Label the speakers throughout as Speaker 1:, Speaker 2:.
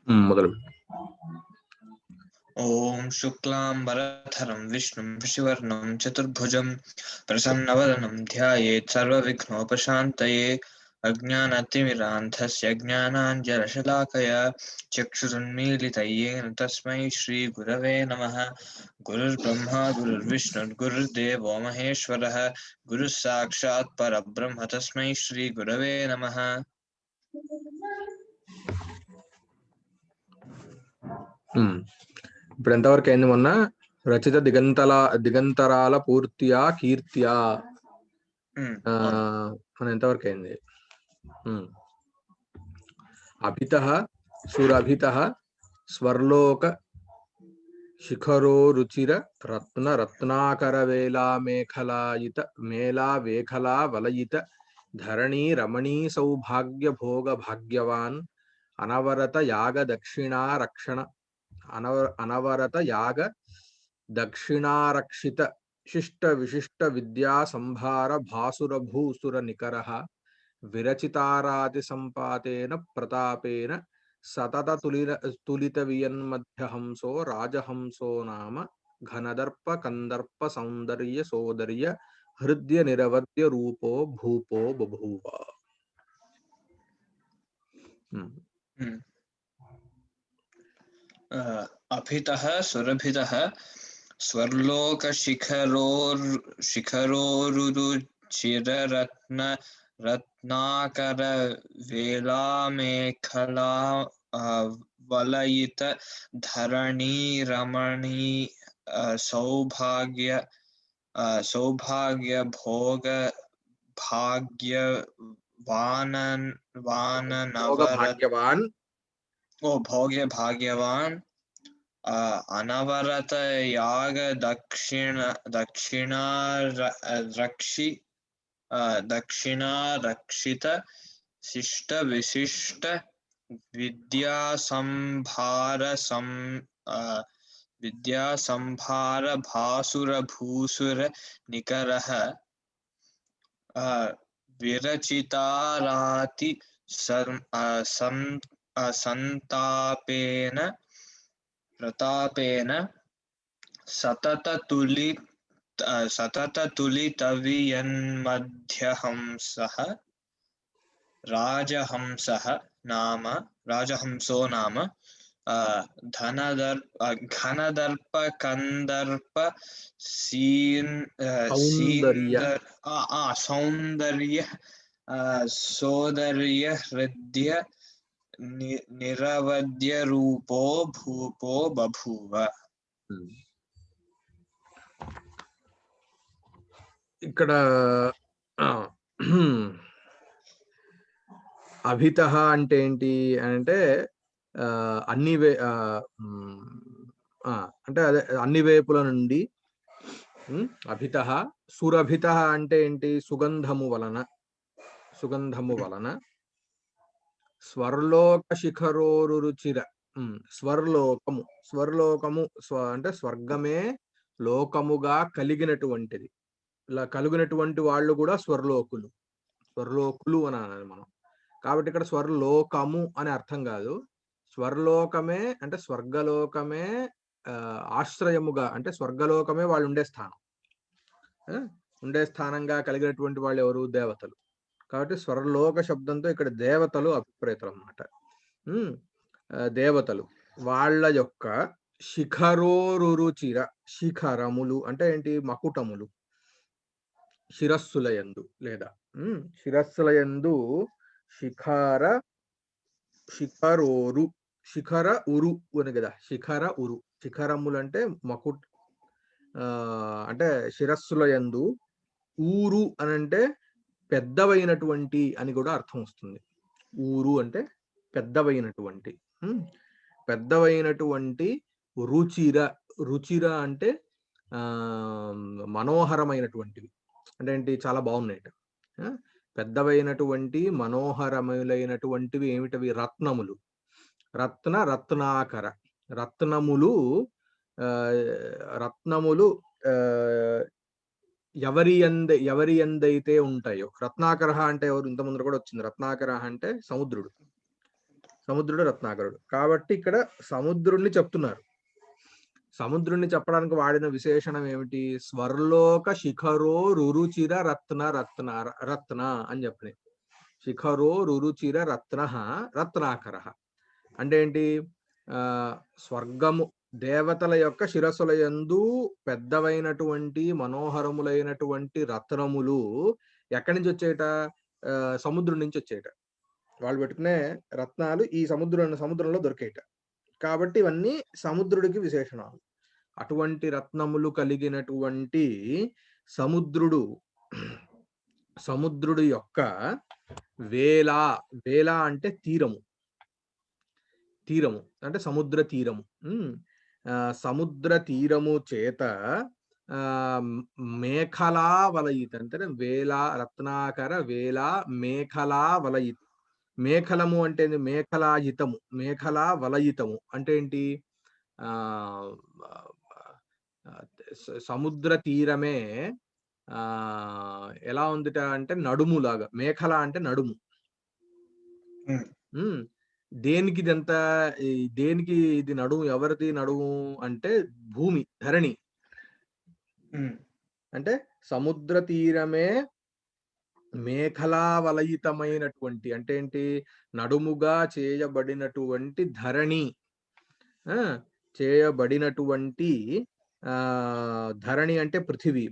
Speaker 1: మొదలు.
Speaker 2: ఓం శుక్లాంబరధరం విష్ణుం శశివర్ణం చతుర్భుజం ప్రసన్నవదనం ధ్యాయేత్ సర్వవిఘ్నోపశాంతయే అజ్ఞానతిమిరాంధస్య జ్ఞానాంజనశలాకయా చక్షురున్మీలితయ్యేన తస్మై శ్రీగురవే నమః. గురుర్బ్రహ్మా గురుర్విష్ణుర్ గురుర్దేవో మహేశ్వరः గురుః సాక్షాత్ పరబ్రహ్మ తస్మై శ్రీగురవే నమః.
Speaker 1: ఇప్పుడు ఎంతవరకు అయింది? మొన్న రచిత దిగంతరాల పూర్తియా కీర్తియా మన ఎంతవరకు అయింది? అభితః సురభితః స్వర్లోక శిఖరో రుచిర రత్నాకర మేళా వలయిత ధరణీ రమణీ సౌభాగ్య భోగ భాగ్యవాన్ అనవరత యాగ దక్షిణారక్షిత శిష్ట విశిష్ట విద్యా సంభార భాసుర భూసుర నికరః విరచితారాతి సంపాతేన ప్రతాపేన సతత తులిత వియన్మధ్యహంసో రాజహంసో నామ ఘనదర్ప కందర్ప సౌందర్య సోదర్య హృదయ నిరవద్య రూపో భూపో బభూవ.
Speaker 2: అభితః సురభితః స్వర్లోక రత్నాకర వేళామేఖలా వలయిత ధరణీ రమణీ సౌభాగ్య భోగ భాగ్యవాన్ అనవరత యాగ దక్షిణారక్షిత శిష్ట విశిష్ట విద్యా సంభార భాసుర భూసుర నికరః విరచితారాతి సంతాపేన ప్రతాపేన సతత తులితవియన్మధ్యహంసః రాజహంసో నామ ఘనదర్ప కందర్ప సౌందర్య సోదర్య హృదయ నిరవద్య రూపో భూపో బభూవ.
Speaker 1: ఇక్కడ అభితః అంటే ఏంటి అంటే అంటే అదే అన్ని వైపుల నుండి. అభితః సురభితః అంటే ఏంటి? సుగంధము వలన. స్వర్లోక శిఖరోరు రుచిర స్వర్లోకము అంటే స్వర్గమే లోకముగా కలిగినటువంటిది. ఇలా కలిగినటువంటి వాళ్ళు కూడా స్వర్లోకులు అని అనాలి మనం. కాబట్టి ఇక్కడ స్వర్లోకము అని అర్థం కాదు. స్వర్లోకమే అంటే స్వర్గలోకమే ఆశ్రయముగా, అంటే స్వర్గలోకమే వాళ్ళు ఉండే స్థానంగా కలిగినటువంటి వాళ్ళు ఎవరు? దేవతలు. కాబట్టి స్వర్లోక శబ్దంతో ఇక్కడ దేవతలు అభిప్రేతం అన్నమాట. దేవతలు వాళ్ళ యొక్క శిఖరోరుచిర, శిఖరములు అంటే ఏంటి? మకుటములు, శిరస్సులయందు లేదా శిరస్సులయందు శిఖర ఉరు అని కదా. శిఖరములు అంటే అంటే శిరస్సులయందు. ఊరు అని అంటే పెద్దవైనటువంటి అని కూడా అర్థం వస్తుంది. ఊరు అంటే పెద్దవైనటువంటి రుచిర అంటే మనోహరమైనటువంటివి అంటే ఏంటి? చాలా బాగున్నాయి. పెద్దవైనటువంటి మనోహరములైనటువంటివి ఏమిటవి? రత్నములు. రత్నాకర రత్నములు ఎవరి ఎందైతే ఉంటాయో. రత్నాకర అంటే ఎవరు? ఇంతకుముందు కూడా వచ్చింది. రత్నాకర అంటే సముద్రుడు. సముద్రుడు రత్నాకరుడు. కాబట్టి ఇక్కడ సముద్రుణ్ణి చెప్తున్నారు. సముద్రుణ్ణి చెప్పడానికి వాడిన విశేషణం ఏమిటి? స్వర్లోక శిఖరో రురుచిర రత్న రత్న రత్న అని చెప్పని. శిఖరో రురుచిర రత్న రత్నాకర అంటే ఏంటి? స్వర్గము దేవతల యొక్క శిరస్సుల యందు పెద్దవైనటువంటి మనోహరములైనటువంటి రత్నములు ఎక్కడి నుంచి వచ్చేట? సముద్రం నుంచి వచ్చేట. వాళ్ళు పెట్టుకునే రత్నాలు ఈ సముద్రంలో దొరికేట. కాబట్టి ఇవన్నీ సముద్రుడికి విశేషణాలు. అటువంటి రత్నములు కలిగినటువంటి సముద్రుడు యొక్క వేళ అంటే తీరము అంటే సముద్ర తీరము. సముద్ర తీరము చేత మేఖలా వలయిత అంటే రత్నాకర వేళ మేఖలా వలయిత. మేఖలము అంటే మేఖలా వలయితము అంటే ఏంటి? సముద్ర తీరమే ఎలా ఉందిట అంటే నడుములాగా. మేఖల అంటే నడుము. దేనికి ఇది నడుము? ఎవరిది నడుము అంటే భూమి, ధరణి. అంటే సముద్ర తీరమే మేఖలావలయితమైనటువంటి అంటే ఏంటి? నడుముగా చేయబడినటువంటి ధరణి. చేయబడినటువంటి ధరణి అంటే పృథివీ,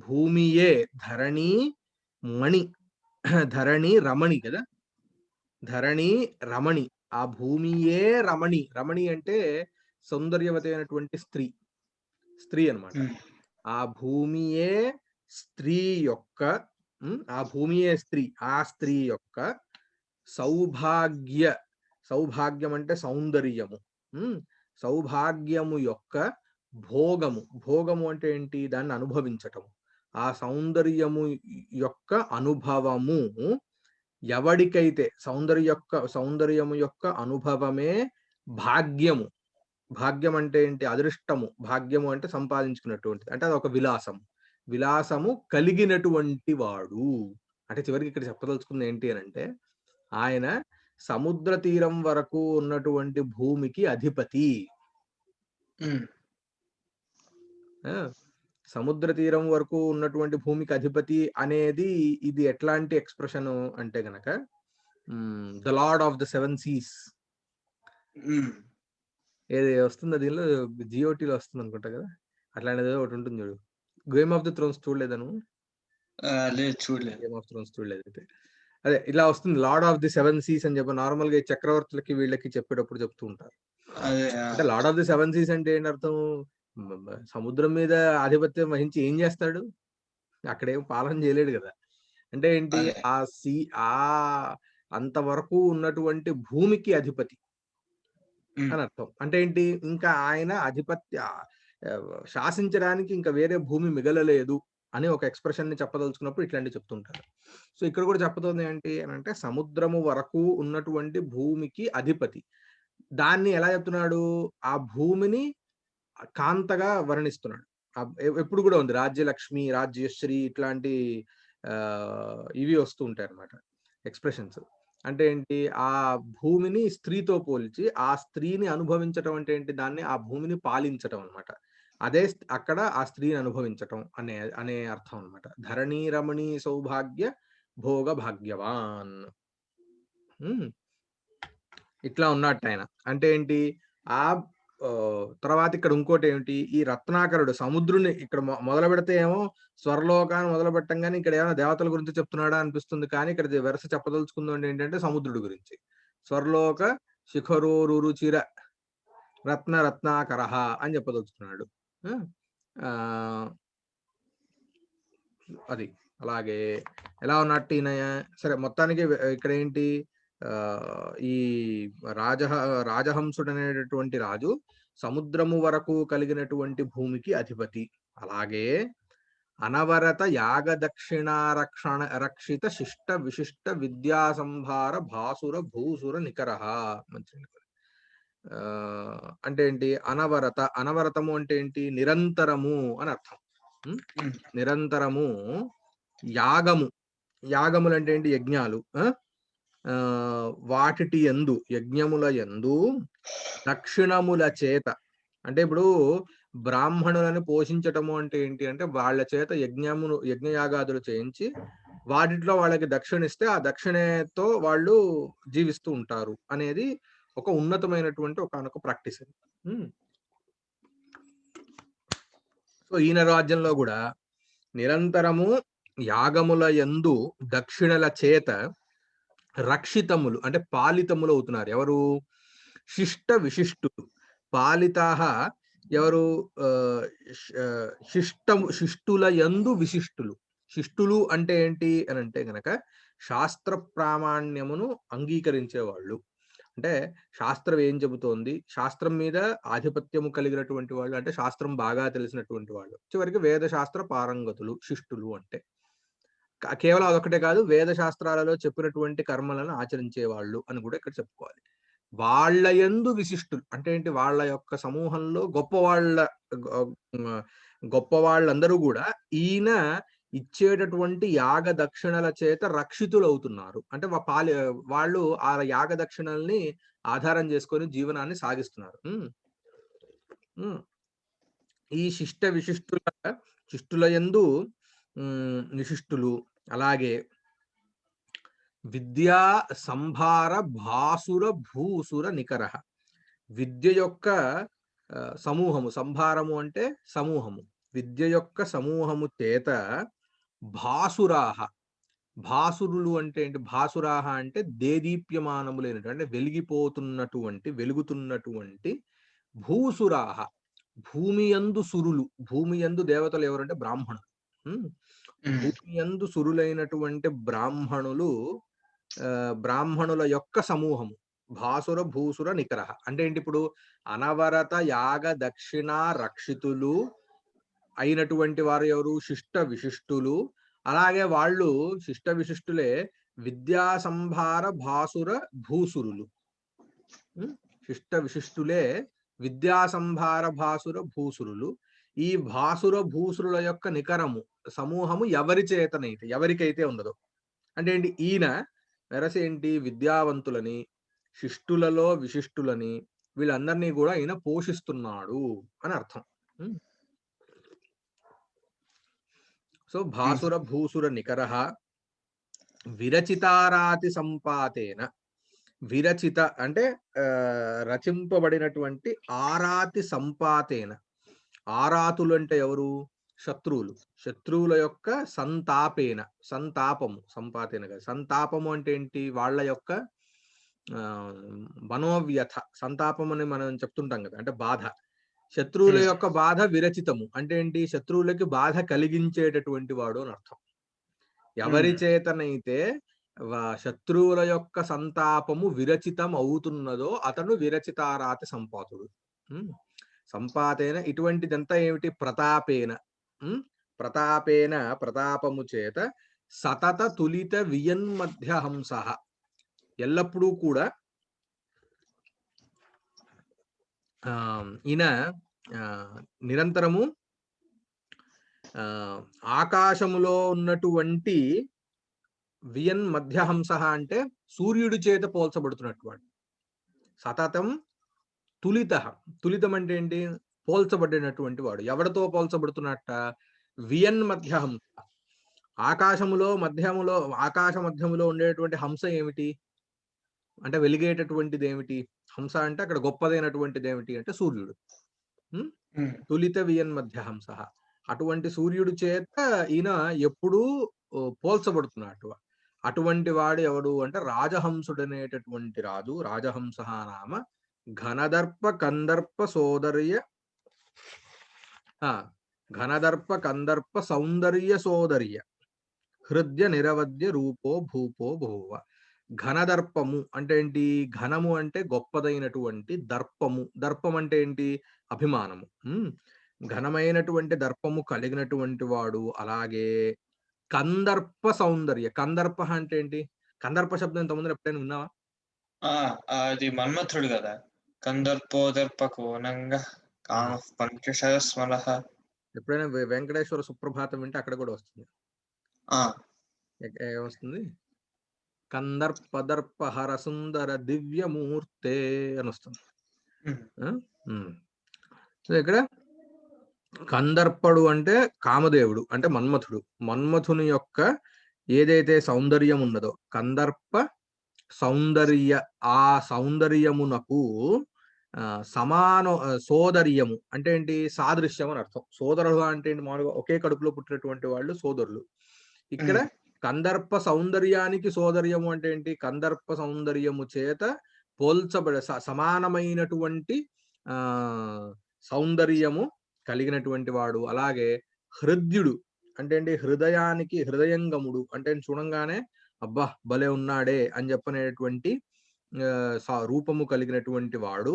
Speaker 1: భూమియే ధరణి మణి. ధరణి రమణి కదా, ధరణి రమణి. ఆ భూమియే రమణి. రమణి అంటే సౌందర్యవతి అయినటువంటి స్త్రీ అన్నమాట. ఆ భూమియే స్త్రీ యొక్క ఆ స్త్రీ యొక్క సౌభాగ్యం అంటే సౌందర్యము. సౌభాగ్యము యొక్క భోగము అంటే ఏంటి? దాన్ని అనుభవించటం. ఆ సౌందర్యము యొక్క అనుభవము ఎవడికైతే సౌందర్యము యొక్క అనుభవమే భాగ్యము. భాగ్యం అంటే ఏంటి? అదృష్టము. భాగ్యము అంటే సంపాదించుకున్నటువంటిది. అంటే అది ఒక విలాసము కలిగినటువంటి వాడు. అంటే చివరికి ఇక్కడ చెప్పదలుచుకుంది ఏంటి అని అంటే, ఆయన సముద్ర తీరం వరకు ఉన్నటువంటి భూమికి అధిపతి. సముద్ర తీరం వరకు ఉన్నటువంటి భూమికి అధిపతి అనేది ఇది ఎట్లాంటి ఎక్స్ప్రెషన్ అంటే గనక the lord of the 7 seas ఏది వస్తుంది దీనిలో, జియోటీలో వస్తుంది అనుకుంటా కదా, అట్లాంటిది ఒకటి ఉంటుంది చూడు. గేమ్ ఆఫ్ ద థ్రోన్స్ చూడలేదను? గేమ్ ఆఫ్ థ్రోన్స్ చూడలేదు అయితే. అదే ఇలా వస్తుంది, లార్డ్ ఆఫ్ ది 7 seas అని చెప్పి నార్మల్ గా చక్రవర్తులకి వీళ్ళకి చెప్పేటప్పుడు చెప్తూ ఉంటారు. అంటే లార్డ్ ఆఫ్ ది 7 seas అంటే ఏంటి అర్థం? సముద్రం మీద ఆధిపత్యం వహించి ఏం చేస్తాడు? అక్కడేం పాలన చేయలేడు కదా. అంటే ఏంటి? ఆ అంతవరకు ఉన్నటువంటి భూమికి అధిపతి అని అర్థం. అంటే ఏంటి? ఇంకా ఆయన శాసించడానికి ఇంకా వేరే భూమి మిగలలేదు అని ఒక ఎక్స్ప్రెషన్ ని చెప్పదలుచుకున్నప్పుడు ఇట్లాంటివి చెప్తుంటారు. సో ఇక్కడ కూడా చెప్పదోంది ఏంటి అని అంటే, సముద్రము వరకు ఉన్నటువంటి భూమికి అధిపతి. దాన్ని ఎలా చెప్తున్నాడు? ఆ భూమిని కాంతగా వర్ణిస్తున్నాడు. ఎప్పుడు కూడా ఉంది రాజ్యలక్ష్మి, రాజ్యశ్రీ ఇట్లాంటి ఇవి వస్తూ ఉంటాయి అన్నమాట ఎక్స్ప్రెషన్స్. అంటే ఏంటి? ఆ భూమిని స్త్రీతో పోల్చి ఆ స్త్రీని అనుభవించటం అంటే ఏంటి? దాన్ని ఆ భూమిని పాలించటం అన్నమాట. అదే అక్కడ ఆ స్త్రీని అనుభవించటం అనే అర్థం అన్నమాట. ధరణీ రమణీ సౌభాగ్య భోగ భాగ్యవాన్. ఇట్లా ఉన్నట్టు ఆయన. అంటే ఏంటి? ఆ తర్వాత ఇక్కడ ఇంకోటి ఏమిటి? ఈ రత్నాకరుడు సముద్రుని ఇక్కడ మొదలు పెడితే ఏమో స్వర్లోకాన్ని మొదలు పెట్టంగానే ఇక్కడ ఏమైనా దేవతల గురించి చెప్తున్నాడా అనిపిస్తుంది. కానీ ఇక్కడ వరుస చెప్పదలుచుకుంది ఏంటంటే సముద్రుడి గురించి. స్వర్లోక శిఖరో రురుచిర రత్నాకర అని చెప్పదలుచుకున్నాడు. అది అలాగే ఎలా ఉన్నట్టు ఈయన. సరే, మొత్తానికి ఇక్కడ ఏంటి? ఈ రాజహంసుడు అనేటటువంటి రాజు సముద్రము వరకు కలిగినటువంటి భూమికి అధిపతి. అలాగే అనవరత యాగ రక్షిత శిష్ట విశిష్ట విద్యా సంభార భాసుర భూసుర నికర. అంటే ఏంటి? అనవరతము అంటే ఏంటి? నిరంతరము అని అర్థం. నిరంతరము. యాగములు అంటే ఏంటి? యజ్ఞాలు. వాటిటి యందు యజ్ఞముల యందు దక్షిణముల చేత, అంటే ఇప్పుడు బ్రాహ్మణులను పోషించటము అంటే ఏంటి అంటే వాళ్ళ చేత యజ్ఞయాగాదులు చేయించి వాటిలో వాళ్ళకి దక్షిణ ఇస్తే ఆ దక్షిణతో వాళ్ళు జీవిస్తూ ఉంటారు అనేది ఒక ఉన్నతమైనటువంటి ఒకనొక ప్రాక్టీస్. సో ఈయన రాజ్యంలో కూడా నిరంతరము యాగముల యందు దక్షిణల చేత రక్షితములు అంటే పాలితములు అవుతున్నారు. ఎవరు? శిష్ట విశిష్టులు. పాలితాహ ఎవరు? శిష్టుల యందు విశిష్టులు. శిష్టులు అంటే ఏంటి అని అంటే గనక శాస్త్ర ప్రామాణ్యమును అంగీకరించే వాళ్ళు. అంటే శాస్త్రం ఏం చెబుతోంది, శాస్త్రం మీద ఆధిపత్యము కలిగినటువంటి వాళ్ళు, అంటే శాస్త్రం బాగా తెలిసినటువంటి వాళ్ళు. చివరికి వేద శాస్త్ర పారంగతులు శిష్టులు అంటే. కేవలం అదొకటే కాదు, వేద శాస్త్రాలలో చెప్పినటువంటి కర్మలను ఆచరించే వాళ్ళు అని కూడా ఇక్కడ చెప్పుకోవాలి. వాళ్ళ యందు విశిష్టులు అంటే ఏంటి? వాళ్ళ యొక్క సమూహంలో గొప్పవాళ్ళందరూ కూడా ఈయన ఇచ్చేటటువంటి యాగ దక్షిణల చేత రక్షితులు అవుతున్నారు. అంటే వాళ్ళు ఆ యాగ దక్షిణల్ని ఆధారం చేసుకొని జీవనాన్ని సాగిస్తున్నారు. ఈ శిష్టుల యందు నిశిష్టులు, అలాగే విద్యా సంభార భాసుర భూసుర నికర, విద్య యొక్క సమూహము, సంభారము అంటే సమూహము, విద్య యొక్క సమూహము చేత భాసురాహ, భాసురులు అంటే ఏంటి? భాసురాహ అంటే దేదీప్యమానములైనటువంటి, అంటే వెలుగుతున్నటువంటి భూసురాహ, భూమి యందు సురులు. భూమి యందు దేవతలు ఎవరంటే బ్రాహ్మణులు. భూమి యందు సురులైనటువంటి బ్రాహ్మణుల యొక్క సమూహము భాసుర భూసుర నికర అంటే ఏంటి? ఇప్పుడు అనవరత యాగ దక్షిణ రక్షితులు అయినటువంటి వారు ఎవరు? శిష్ట విశిష్టులు. అలాగే వాళ్ళు శిష్ట విశిష్టులే విద్యా సంభార భాసుర భూసురులు. శిష్ట విశిష్టులే విద్యా సంభార భాసుర భూసురులు. ఈ భాసుర భూసురుల యొక్క నికరము సమూహము ఎవరికైతే ఉన్నదో, అంటే ఏంటి? ఈయన ఏంటి? విద్యావంతులని, శిష్టులలో విశిష్టులని, వీళ్ళందరినీ కూడా ఈయన పోషిస్తున్నాడు అని అర్థం. సో భాసుర భూసుర నికర విరచితారాతి సంపాతేన, విరచిత అంటే రచింపబడినటువంటి, ఆరాతి సంపాతేన, ఆరాతులు అంటే ఎవరు? శత్రువులు. శత్రువుల యొక్క సంతాపేన, సంతాపము, సంపాతేన కదా, సంతాపము అంటే ఏంటి? వాళ్ళ యొక్క మనోవ్యథ, సంతాపం అని మనం చెప్తుంటాం కదా, అంటే బాధ. శత్రువుల యొక్క బాధ విరచితము అంటే ఏంటి? శత్రువులకి బాధ కలిగించేటటువంటి వాడు అని అర్థం. ఎవరి చేతనైతే శత్రువుల యొక్క సంతాపము విరచితం అవుతున్నదో అతను విరచితారాతి సంపాతుడు. సంపాతేన ఇటువంటిదంతా ఏమిటి? ప్రతాపేన, ప్రతాపేన ప్రతాపము చేత సతత తులిత వియన్మధ్య హంస, ఎల్లప్పుడూ కూడా ఈయన నిరంతరము ఆకాశములో ఉన్నటువంటి వియన్ మధ్యహంస అంటే సూర్యుడి చేత పోల్చబడుతున్నట్టు వాడు. సతతం తులిత, తులితం అంటే ఏంటి? పోల్చబడినటువంటి వాడు. ఎవరితో పోల్చబడుతున్నట్ట? వియన్ మధ్యహంస, ఆకాశ మధ్యములో ఉండేటువంటి హంస ఏమిటి అంటే వెలిగేటటువంటిది ఏమిటి? హంస అంటే అక్కడ గొప్పదైనటువంటిది ఏమిటి అంటే సూర్యుడు. తులిత వియన్ మధ్య హంస, అటువంటి సూర్యుడి చేత ఈయన ఎప్పుడూ పోల్చబడుతున్నట్టు. అటువంటి వాడు ఎవడు అంటే రాజహంసుడనేటటువంటి రాజు. రాజహంస నామ ఘనదర్ప కందర్ప సౌందర్య సోదర్య హృదయ నిరవధ్య రూపో భూపో భూవ. ఘనదర్పము అంటే ఏంటి? ఘనము అంటే గొప్పదైనటువంటి, దర్పము, దర్పం అంటే ఏంటి? అభిమానము. ఘనమైనటువంటి దర్పము కలిగినటువంటి వాడు. అలాగే కందర్ప సౌందర్య, కందర్ప అంటే ఏంటి? కందర్ప శబ్దం ఇంతకుముందు ఎప్పుడైనా విన్నావా?
Speaker 2: అది మన్మథుడు కదా, కందర్పోదర్ప కోనంగా కామ పంచశస్మలః.
Speaker 1: ఎప్పుడైనా వెంకటేశ్వర సుప్రభాతం వింటే అక్కడ కూడా వస్తుంది. ఏమొస్తుంది? కందర్పదర్పహర సుందర దివ్యమూర్తే అని వస్తుంది. సో ఇక్కడ కందర్పడు అంటే కామదేవుడు, అంటే మన్మథుడు. మన్మథుని యొక్క ఏదైతే సౌందర్యం ఉన్నదో కందర్ప సౌందర్య, ఆ సౌందర్యమునకు సమాన సోదర్యము అంటే ఏంటి, సాదృశ్యం అని అర్థం. సోదరుడు అంటే ఏంటి, మామూలుగా ఒకే కడుపులో పుట్టినటువంటి వాళ్ళు సోదరులు. ఇక్కడ కందర్ప సౌందర్యానికి సోదర్యము అంటే ఏంటి, కందర్ప సౌందర్యము చేత పోల్చబడే సమానమైనటువంటి సౌందర్యము కలిగినటువంటి వాడు. అలాగే హృద్యుడు అంటే ఏంటి, హృదయానికి హృదయంగముడు అంటే చూడంగానే అబ్బా భలే ఉన్నాడే అని చెప్పనేటువంటి రూపము కలిగినటువంటి వాడు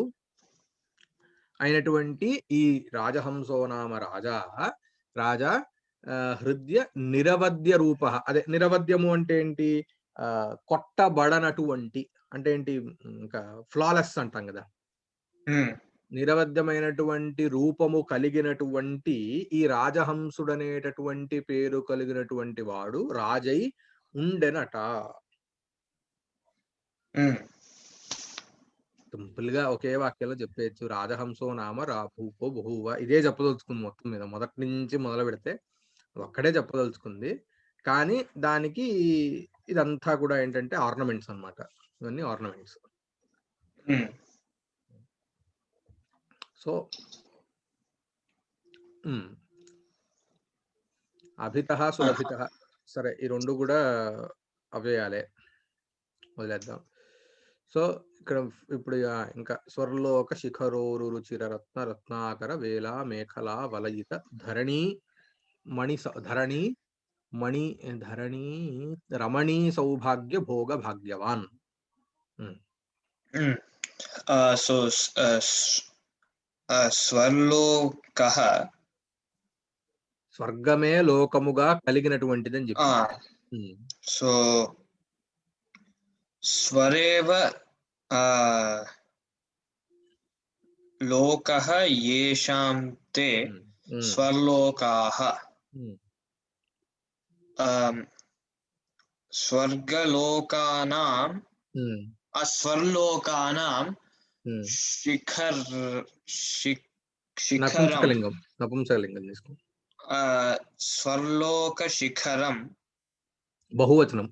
Speaker 1: అయినటువంటి ఈ రాజహంసోనామ రాజా హృదయ నిరవధ్య రూప. అదే నిరవధ్యము అంటే ఏంటి, కొట్టబడనటువంటి అంటే ఏంటి, ఇంకా ఫ్లాలెస్ అంటాం కదా. నిరవధ్యమైనటువంటి రూపము కలిగినటువంటి ఈ రాజహంసుడనేటటువంటి పేరు కలిగినటువంటి వాడు రాజై ఉండెనట. సింపుల్ గా ఒకే వాక్యంలో చెప్పేయచ్చు, రాజహంసో నామ రాభూపో బహువ. ఇదే చెప్పదలుచుకుంది మొత్తం మీద, మొదటి నుంచి మొదలు పెడితే ఒక్కడే చెప్పదలుచుకుంది. కానీ దానికి ఇదంతా కూడా ఏంటంటే ఆర్నమెంట్స్ అన్నమాట. ఇవన్నీ ఆర్నమెంట్స్. సో అభిత సురభిత, సరే ఈ రెండు కూడా అవ్యయాలే, వదిలేద్దాం. సో ఇక్కడ ఇప్పుడు ఇంకా స్వర్లోక శిఖరోరు రుచిర రత్న రత్నాకర వేళ మేఖలా వలయిత ధరణి మణి రమణీ సౌభాగ్య భోగ భాగ్యవాన్.
Speaker 2: సో స్వర్లోకః
Speaker 1: స్వర్గమే లోకముగా కలిగినటువంటిది అని చెప్పి.
Speaker 2: సో స్వరేవ లోకః యేషాం తే స్వర్లోకాః. స్వర్గలోకానాం అస్వర్లోకానాం శిఖరం
Speaker 1: నపుంసకలింగం తీసుకో.
Speaker 2: స్వర్లోక శిఖరం
Speaker 1: బహువచనం.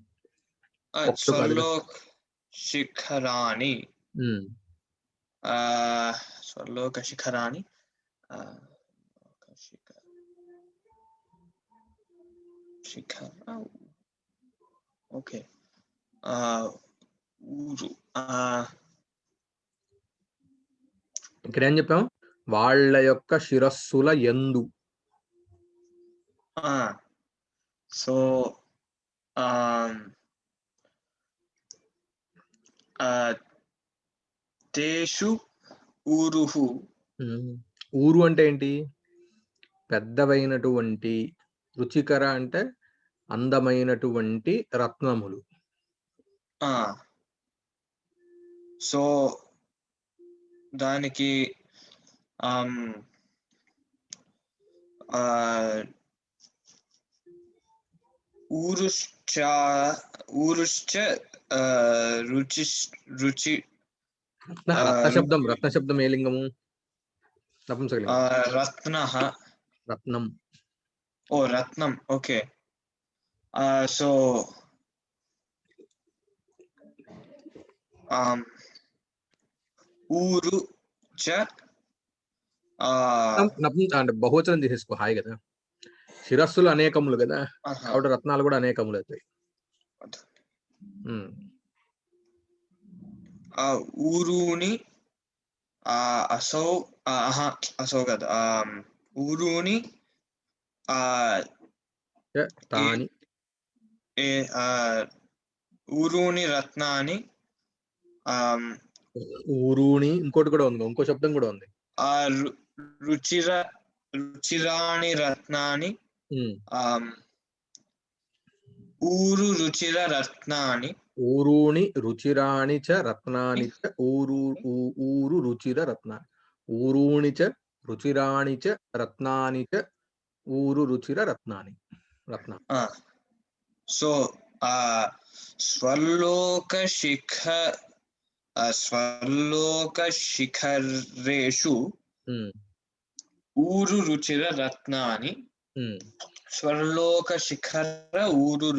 Speaker 2: స్వర్లోక శిఖరాణి, స్వర్లోక శిఖరాణి, ఓకే. ఊరు
Speaker 1: ఇక్కడ ఏం చెప్పాం, వాళ్ళ యొక్క శిరస్సుల యందు.
Speaker 2: సో తేషు ఊరుహు.
Speaker 1: ఊరు అంటే ఏంటి, పెద్దవైనటువంటి, రుచికర అంటే అందమైనటువంటి రత్నములు.
Speaker 2: సో దానికి ఊరుశ్చ రుచి.
Speaker 1: రత్న శబ్దం ఏ లింగము,
Speaker 2: రత్నః,
Speaker 1: రత్నం.
Speaker 2: ఓ రత్నం, ఓకే. సో ఊరు చ
Speaker 1: అంటే బహువచనం తీసేసుకో, హాయ్ కదా. శిరస్సులు అనేకములు కదా, కాబట్టి రత్నాలు కూడా అనేకములు అవుతాయి.
Speaker 2: ఊరుని అసౌ కదా, ఊరుని ఊరుని రత్నాని.
Speaker 1: ఊరుని ఇంకోటి కూడా ఉంది, ఇంకో శబ్దం కూడా ఉంది,
Speaker 2: రుచిరాణి రత్నాని. ఊరు రుచిర రత్నాని,
Speaker 1: ఊరుని రుచిరాణి చ రత్నాని చ ఊరు రుచిర రత్నాని. ఊరుని చ రుచిరాణి చ రత్నాని చ ఊరు రుచిర రత్నాని.
Speaker 2: సో స్వర్లోకశిఖరేషు ఊరు రుచిర రత్నాని స్వర్లోకశిఖర ఊరు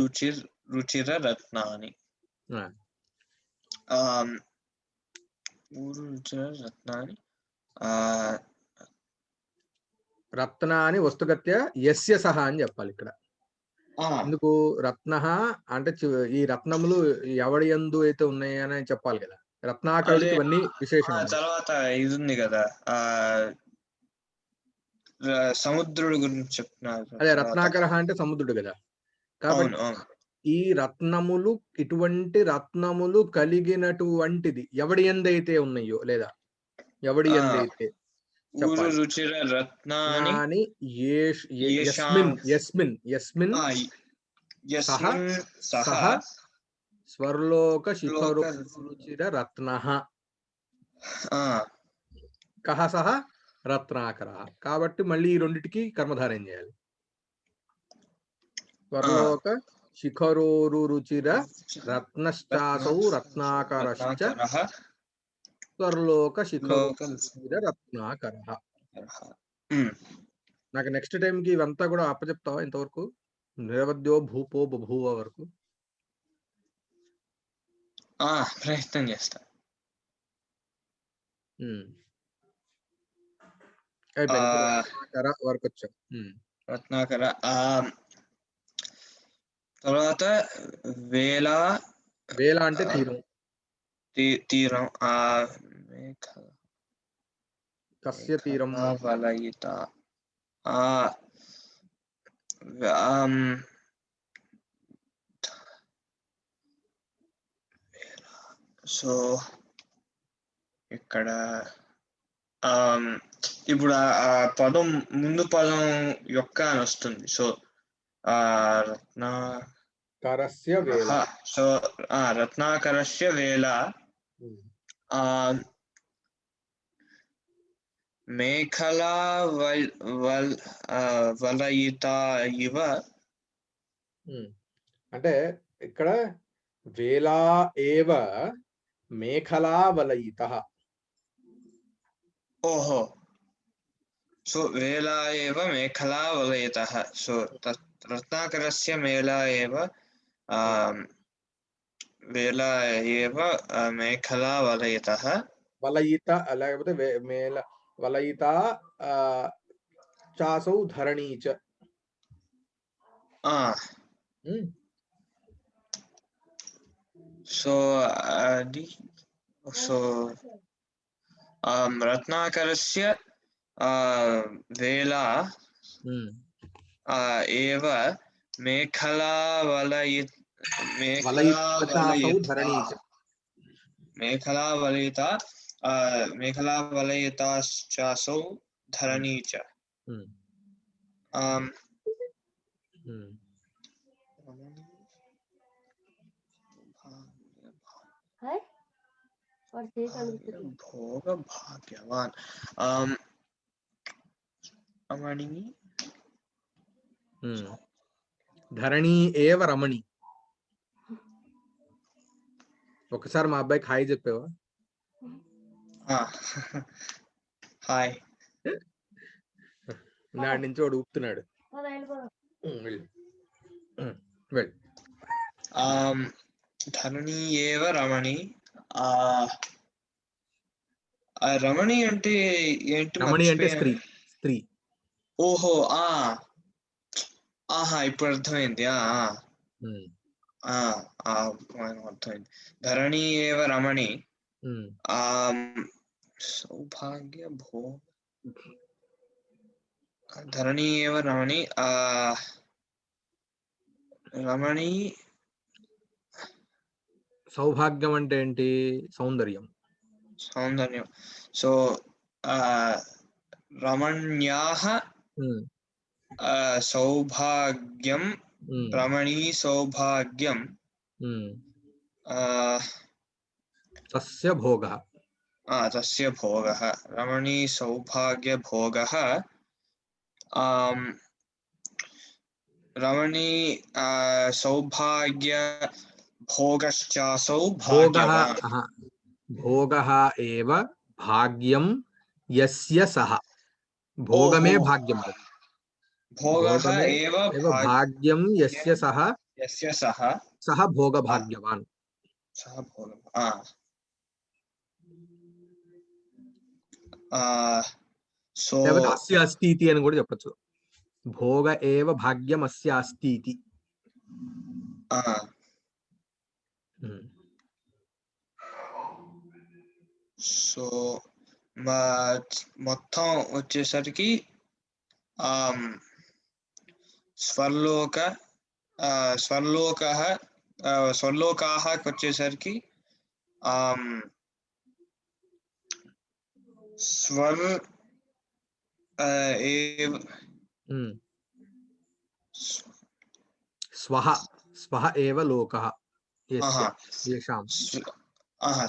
Speaker 2: రుచిర రత్నాని ఊరు రుచిర రత్నాని
Speaker 1: రత్నాని వస్తుగత్య యస్య సహ అని చెప్పాలి ఇక్కడ. ఎందుకు రత్న అంటే ఈ రత్నములు ఎవడి యందు అయితే ఉన్నాయని చెప్పాలి కదా. రత్నాకరుడికి ఇవన్నీ విశేషం.
Speaker 2: తర్వాత ఇది ఉంది కదా సముద్రుడు గురించి చెప్తున్నారు.
Speaker 1: అదే రత్నాకర అంటే సముద్రుడు కదా. కాబట్టి ఈ రత్నములు ఇటువంటి రత్నములు కలిగినటువంటిది ఎవడి యందైతే ఉన్నాయో లేదా ఎవడి యందైతే
Speaker 2: రుచిర రత్నాని
Speaker 1: యస్మిన్ సహ స్వర్లోక శిఖరో రుచిర రత్నః కహ సహ రత్నాకర. కాబట్టి మళ్ళీ ఈ రెండిటికి కర్మధారయం చేయాలి. స్వర్లోక శిఖరోరు రుచిర రత్నశ్చాసౌ రత్నాకరశ్చ స్వర్లోక శిఖరోరు రత్నాకర. నాకు నెక్స్ట్ టైం కి ఇవంతా కూడా అప్పచెప్తావా ఇంతవరకు? నిరవధ్యో భూపో బభూవ వరకు
Speaker 2: ప్రయత్నం చేస్తా.
Speaker 1: రత్నాకర వరకు వచ్చాం.
Speaker 2: రత్నాకర తర్వాత వేళ అంటే తీరం
Speaker 1: కస్య తీరం
Speaker 2: వలయిత సో ఇక్కడ ఇప్పుడు ఆ పదం ముందు పదం యొక్క అని వస్తుంది. సో
Speaker 1: రత్నాకరస్య వేళ.
Speaker 2: సో రత్నాకరస్య వేళ మేఖలా వలయిత ఇవ.
Speaker 1: అంటే ఇక్కడ వేళా ఏవ మేఖలా వలయితః.
Speaker 2: ఓహో, సో వేళా ఏవ మేఖలా వలయితః. సో రత్నాకరస్య వేళా ఏవ మేఖలా వలయితః.
Speaker 1: వలయిత లేకపోతే వలయిత చాసౌ ధరణీ చ.
Speaker 2: సో అది రత్నాకరస్య వేళ ఏవ మేఖలా వలయితాశ్చాసౌ ధరణీ చ. భోగ భాగ్యవాన్ రమణి.
Speaker 1: ధరణి ఏవ రమణి. ఒకసారి మా అబ్బాయికి హాయ్ చెప్పావా?
Speaker 2: హాయ్.
Speaker 1: నాటి నుంచి వాడు ఊపుతున్నాడు.
Speaker 2: ధరణి ఏవ రమణి. రమణి అంటే ఏంటి?
Speaker 1: రమణి అంటే స్త్రీ.
Speaker 2: ఓహో, ఇప్పుడు అర్థమైంది. అర్థమైంది. ధరణి ఏవ రమణి సౌభాగ్య ధరణి ఏవ రమణి. రమణి
Speaker 1: సౌభాగ్యం అంటే ఏంటి? సౌందర్యం. సో
Speaker 2: రమణ్యాః సౌభాగ్యం. రమణీ సౌభాగ్యం.
Speaker 1: తస్య భోగః.
Speaker 2: తస్య భోగః. రమణీ సౌభాగ్య భోగః रमणी सौभाग्य भोगश्चासौ
Speaker 1: भोगः
Speaker 2: भाग्यवान्
Speaker 1: भोगः एव भाग्यं यस्य सः
Speaker 2: ओहो
Speaker 1: भोगमे भाग्यं तत्
Speaker 2: भोगः
Speaker 1: भोगमे
Speaker 2: एव
Speaker 1: एव भाग्यं यस्य
Speaker 2: भाग्यं
Speaker 1: सः
Speaker 2: यस्य सः
Speaker 1: सः भोगभाग्यवान्
Speaker 2: सः సో
Speaker 1: లేకపోతే అస్య అస్తి ఇతి అని కూడా చెప్పొచ్చు భోగ ఏవ భాగ్యం అస్య అస్తి ఇతి
Speaker 2: సో మొత్తం వచ్చేసరికి స్వర్లోకాः వచ్చేసరికి స్వర్
Speaker 1: స్వః స్వః ఏవ లోకః येषां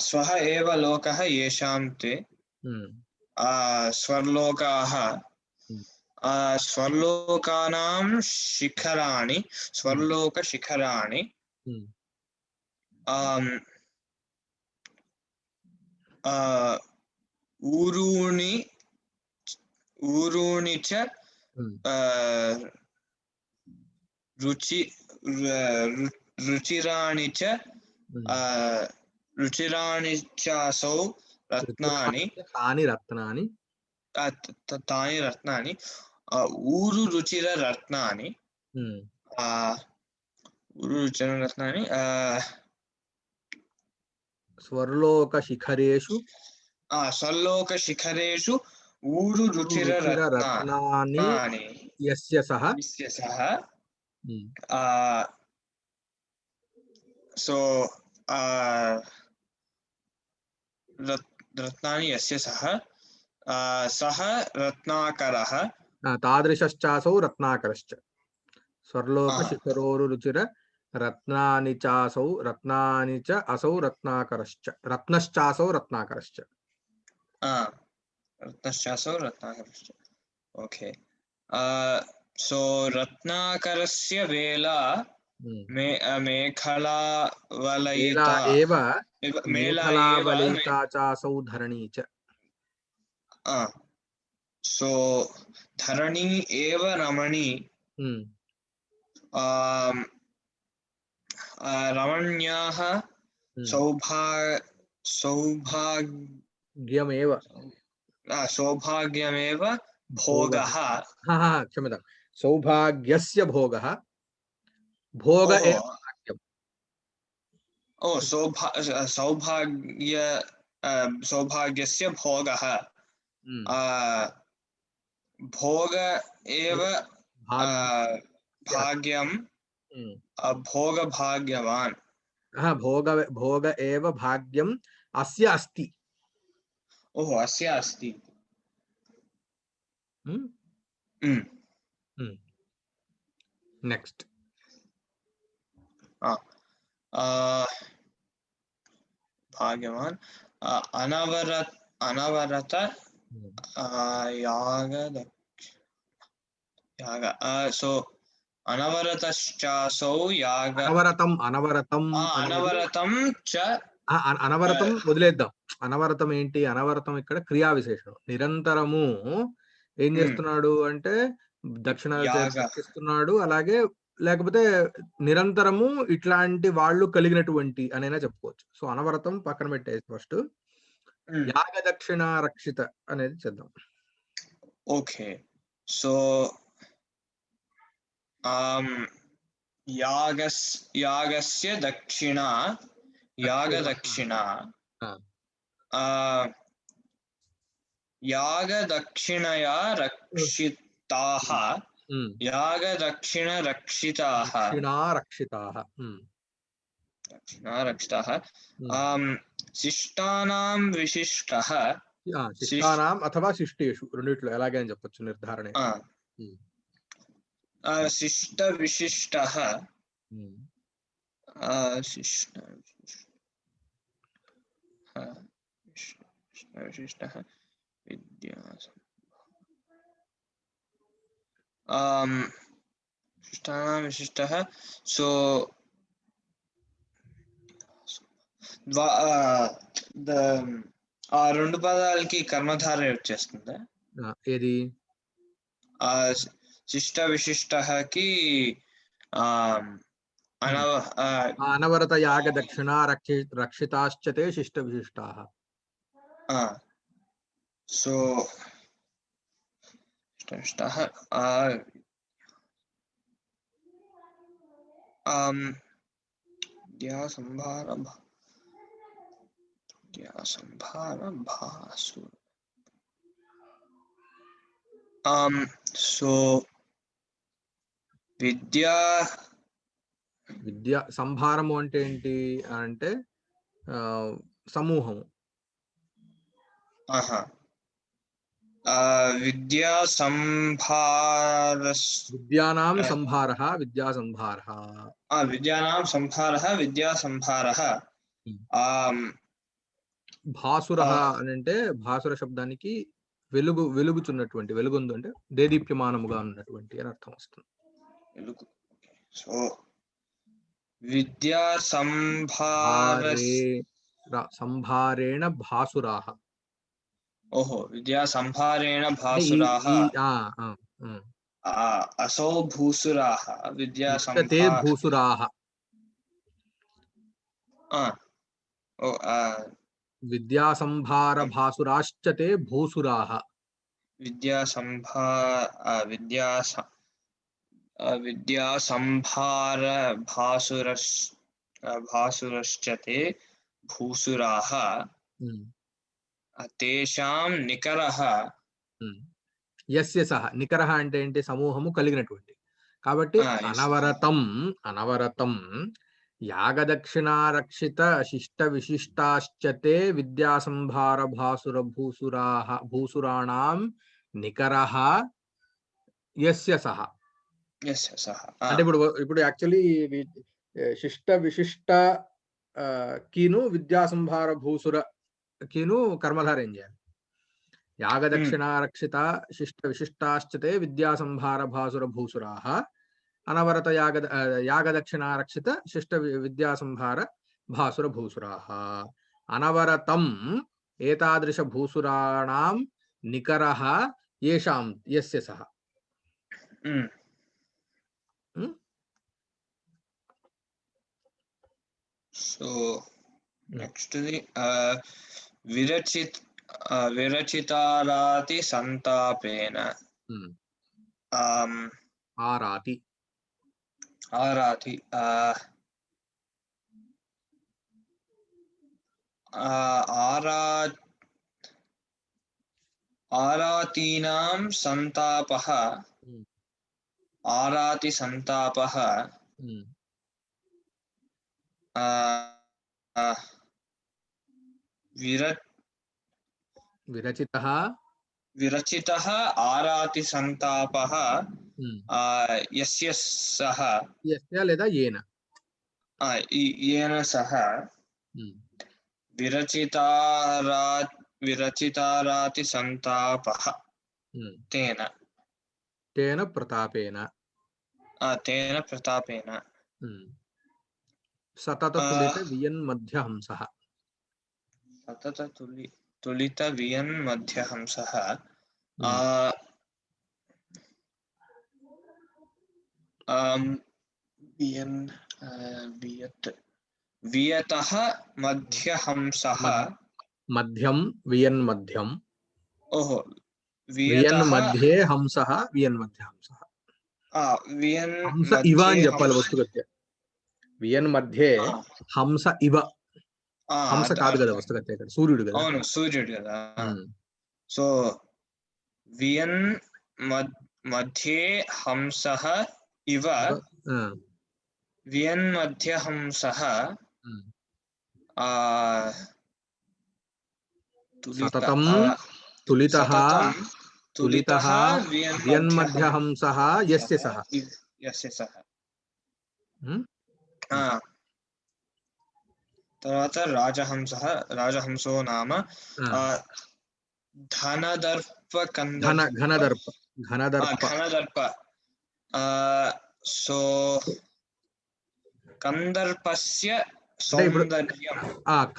Speaker 2: स्वः एव लोकः येषां ते स्वर्लोकाः स्वर्लोकानां शिखराणि स्वर्लोकशिखराणि ऊरूणि च रुचिराणि चासौ रत्नानि तानि रत्नानि ऊरु रुचिररत्नानि
Speaker 1: स्वर्लोकशिखरेषु
Speaker 2: ऊरु रुचिररत्नानि
Speaker 1: यस्य सः
Speaker 2: సో రత్నాని యస్య సహ సహ రత్నాకరః
Speaker 1: తాదృశశ్చాసౌ రత్నాకరశ్చ స్వర్లోకశిఖరోరు రుచిర రత్నాని చాసౌ రత్నాని చ అసౌ రత్నాకరశ్చ రత్నశ్చాసౌ రత్నాకరశ్చ
Speaker 2: రత్నశ్చాసౌ రత్నాకరశ్చ ఓకే సో రత్నాకరస్య వేళ
Speaker 1: మేఖలావలయితా చాసౌ ధరణీ చ
Speaker 2: సో ధరణీ ఏవ రమణీ రమణ్యాః సౌభాగ్యమేవ భోగः
Speaker 1: क्षम्यतां सौभाग्यस्य भोगः भोग एव भाग्यम्
Speaker 2: सौभाग्यस्य भोगः भोग एव भाग्यं भोगभाग्यवान्
Speaker 1: भोग एव भाग्यम् अस्य अस्ति
Speaker 2: ओहो अस्य अस्ति
Speaker 1: नेक्स्ट
Speaker 2: भाग्यवान् अनवरत याग सो अनवरतश्चासौ याग
Speaker 1: अनवरतं च అనవరతం వదిలేద్దాం అనవరతం ఏంటి అనవరతం ఇక్కడ క్రియా విశేషణం నిరంతరము ఏం చేస్తున్నాడు అంటే దక్షిణ చేస్తున్నాడు అలాగే లేకపోతే నిరంతరము ఇట్లాంటి వాళ్ళు కలిగినటువంటి అనైనా చెప్పుకోవచ్చు సో అనవరతం పక్కన పెట్టేసి ఫస్ట్ యాగ దక్షిణ రక్షిత అనేది చేద్దాం
Speaker 2: ఓకే సో యాగస్య దక్షిణ యాగదక్షిణ యాగదక్షిణయా రక్షితాః యాగదక్షిణరక్షితాః రక్షితాః శిష్టానాం విశిష్టః
Speaker 1: శిష్టానాం అథవా శిష్టేషు రెండిట్లో ఎలాగైనా చెప్పొచ్చు నిర్ధారణ
Speaker 2: శిష్ట విశిష్టః విశిష్టః విద్యా విశిష్టానాం విశిష్టః సో ఆ రెండు పదాలకి కర్మధార వచ్చేస్తుందా?
Speaker 1: ఏది
Speaker 2: ఆ శిష్ట విశిష్టకి
Speaker 1: అనవరత యాగ దక్షిణ రక్షితాశ్చతే శిష్ట విశిష్టాః.
Speaker 2: సో విశిష్టః భాసు సో విద్యా
Speaker 1: సంభారము అంటే ఏంటి అంటే సమూహము.
Speaker 2: విద్యా సంభారః
Speaker 1: విద్యానాం సంభారః విద్యా సంభారః.
Speaker 2: విద్యానాం సంభారః విద్యా సంభారః.
Speaker 1: భాసురః అని అంటే భాసుర శబ్దానికి వెలుగుచున్నటువంటి, వెలుగొందు అంటే దేదీప్యమానముగా ఉన్నటువంటి అని అర్థం వస్తుంది.
Speaker 2: సో విద్యా
Speaker 1: సంభారేణ భాసురాః.
Speaker 2: ఓహో, విద్యా సంభారేణ భాసురాః. అసౌ భూసురాః విద్యా
Speaker 1: భూసురాః. విద్యా సంభార భాసురాశ్చతే భూసురాః.
Speaker 2: విద్యా సంభార భాసురశ్చతే భూసురాః. తేషాం నికరః
Speaker 1: యస్య సహ. నికరః అంటే ఏంటి? సమూహము కలిగినటువంటి. కాబట్టి అనవరతం యాగదక్షిణారక్షిత శిష్ట విశిష్టాశ్చతే విద్యా సంభార భాసుర భూసురాణాం నికరః యస్య సహ. అంటే ఇప్పుడు యాక్చువల్లీ శిష్ట విశిష్ట కీను విద్యా సంభార భూసుర కీను కర్మధార ఏం చేయాలి? యాగదక్షిణారక్షిత శిష్ట విశిష్టాశ్చతే విద్యా సంభార భాసుర భూసురాః. అనవరత యాగదక్షిణారక్షిత శిష్ట విద్యా సంభార భాసుర భూసురాః. అనవరతం ఏతాదృశ భూసురాణాం నికరః యేషాం యస్య సహ.
Speaker 2: సో నెక్స్ట్ విరచితారాతి సంతాపేన.
Speaker 1: ఆరాతి
Speaker 2: ఆరాతీనాం సంతాపః. ఆరాతి సంతాపః. విరచితః ఆరాతి సంతాపః. యస్య సహ.
Speaker 1: యస్య లేదా ఏన.
Speaker 2: ఏన సహ. విరచితారాతి సంతాపః. తేన
Speaker 1: ప్రతాపేన. సతత తులిత వియన్ మధ్య హంసః.
Speaker 2: సతత తులిత వియన్ మధ్య హంసః. వియతః మధ్య హంసః.
Speaker 1: మధ్యం వియన్ మధ్యం.
Speaker 2: ఓహో,
Speaker 1: వియన్ మధ్యే హంసః. వియన్ మధ్య హంసః. హంస ఇవ అని చెప్పాలి వస్తుగత్య. వియన్ మధ్యే హంస ఇవ. హంస కాదు కదా వస్తుగత్య, ఇక్కడ సూర్యుడు కదా.
Speaker 2: అవును, సూర్యుడు కదా. సో వియన్ మధ్యే హంసః ఇవ. వియన్ మధ్య హంసః.
Speaker 1: సతతం తులితః వియన్ మధ్య హంసః యస్య సహ.
Speaker 2: తర్వాత రాజహంసో నామ ఘనదర్ప. సో కందర్పస్య
Speaker 1: అంటే ఇప్పుడు
Speaker 2: సౌందర్యం.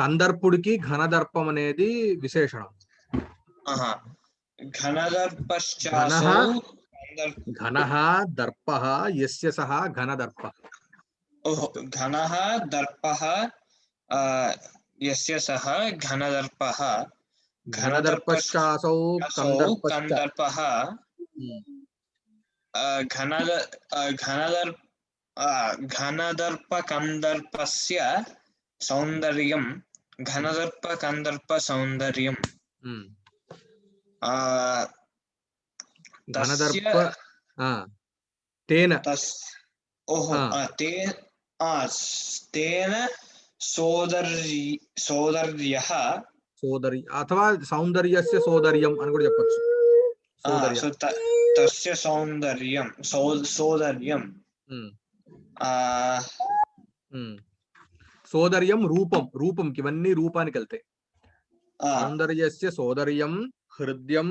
Speaker 1: కందర్పుడికి ఘనదర్పం అనేది విశేషణం.
Speaker 2: ఘనదర్పశ్చాసౌ
Speaker 1: ఘనః దర్పః యస్య సహ ఘనదర్పః.
Speaker 2: ఘనః దర్పః యస్య సహ ఘనదర్పః.
Speaker 1: ఘనదర్పశ్చాసౌ
Speaker 2: కందర్పః. ఘనదర్ప కందర్పస్య సౌందర్యం. ఘనదర్ప కందర్ప సౌందర్యం.
Speaker 1: ఘనదర్ప తేన
Speaker 2: తేన సోదర్యః.
Speaker 1: సోదరి అథవా సౌందర్యస్య సోదర్యం అని కూడా చెప్పొచ్చు.
Speaker 2: తస్య సౌందర్యం సోదర్యం.
Speaker 1: సోదర్యం రూపం. రూపంకి ఇవన్నీ రూపానికి వెళ్తాయి. సౌందర్యస్య సోదర్యం, హృద్యం,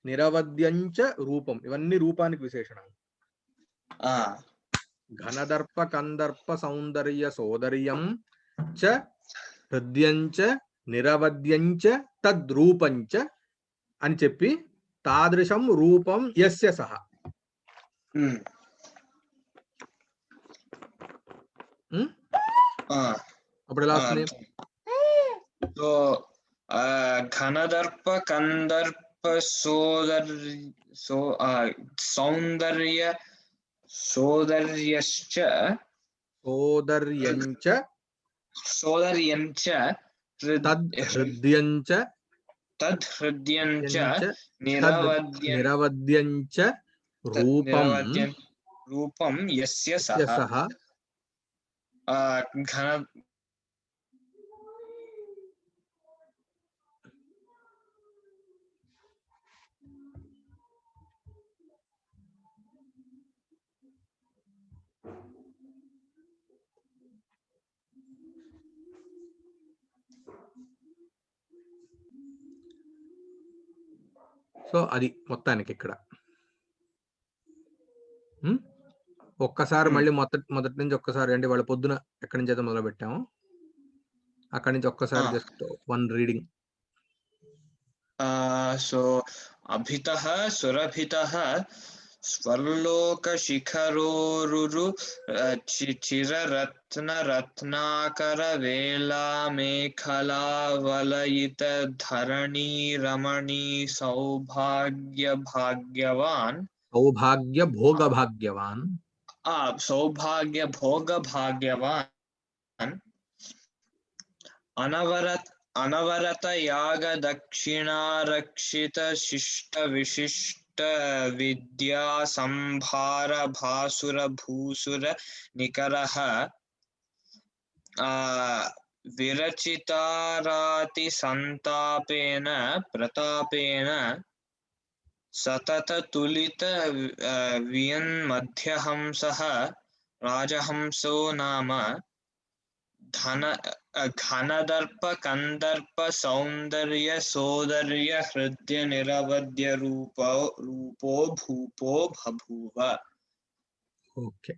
Speaker 1: నిరవద్యంచ రూపం, ఇవన్నీ రూపానికి విశేషణం. ఘనదర్ప కందర్ప సౌందర్య సోదర్యం చ హృద్యంచ నిరవద్యంచ తద్రూపంచ అని చెప్పి తాదృశం రూపం యస్య సహ. అప్పుడు ఎలా వస్తుంది?
Speaker 2: ఘనదర్ప కందర్ప సౌందర్య సోదర్యంచ
Speaker 1: తద్హృద్యంచ నిరవద్యంచ రూపం
Speaker 2: యస్య సహ.
Speaker 1: సో అది మొత్తానికి ఇక్కడ ఒక్కసారి మళ్ళీ మొదటి నుంచి ఒక్కసారి అంటే వాళ్ళ పొద్దున ఎక్కడి నుంచి అయితే మొదలు పెట్టాము అక్కడి నుంచి ఒక్కసారి జస్ట్ వన్ రీడింగ్.
Speaker 2: సో అభితః సురభితః స్వర్లోక శిఖరోరురు చిరరత్న రత్నాకర వేళా మేఖలా వలయిత ధరణీ రమణీ సౌభాగ్య భాగ్యవాన్
Speaker 1: సౌభాగ్య భోగ భాగ్యవాన్
Speaker 2: అనవరత యాగ దక్షిణారక్షిత శిష్ట విశిష్ట విద్యా సంభార భాసుర భూసుర నికరః విరచితారాతి సంతాపేన ప్రతాపేన సతత తులిత వియన్మధ్యహంసః రాజహంసో నామ ఘనదర్ప కందర్ప సౌందర్య సోదర్య హృదయ నిరవద్య రూపో భూపో బభూవ.
Speaker 1: ఓకే.